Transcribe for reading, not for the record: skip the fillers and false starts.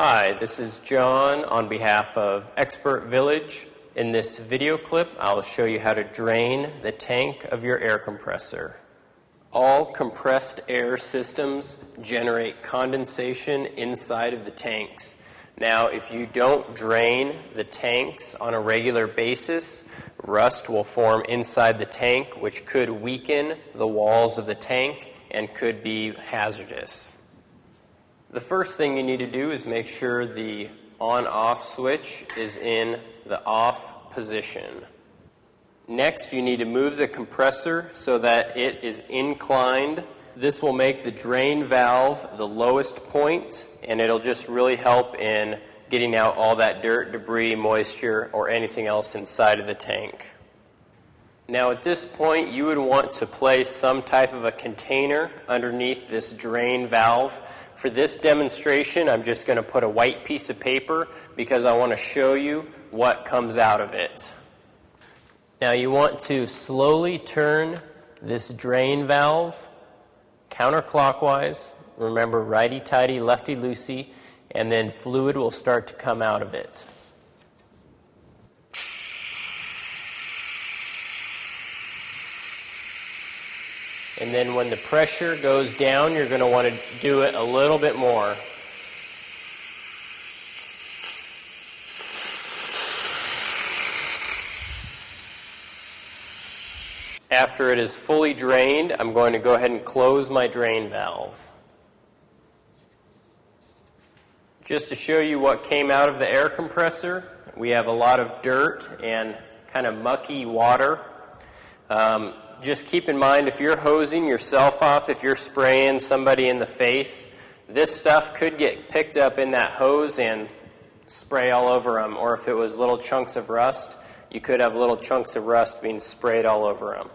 Hi, this is John on behalf of Expert Village. In this video clip, I'll show you how to drain the tank of your air compressor. All compressed air systems generate condensation inside of the tanks. Now, if you don't drain the tanks on a regular basis, rust will form inside the tank, which could weaken the walls of the tank and could be hazardous. The first thing you need to do is make sure the on-off switch is in the off position. Next, you need to move the compressor so that it is inclined. This will make the drain valve the lowest point, and it'll just really help in getting out all that dirt, debris, moisture, or anything else inside of the tank. Now at this point, you would want to place some type of a container underneath this drain valve. For this demonstration, I'm just going to put a white piece of paper because I want to show you what comes out of it. Now you want to slowly turn this drain valve counterclockwise. Remember, righty-tighty, lefty-loosey, and then fluid will start to come out of it. And then when the pressure goes down, you're going to want to do it a little bit more. After it is fully drained, I'm going to go ahead and close my drain valve. Just to show you what came out of the air compressor, we have a lot of dirt and kind of mucky water. Just keep in mind, if you're hosing yourself off, if you're spraying somebody in the face, this stuff could get picked up in that hose and spray all over them. Or if it was little chunks of rust, you could have little chunks of rust being sprayed all over them.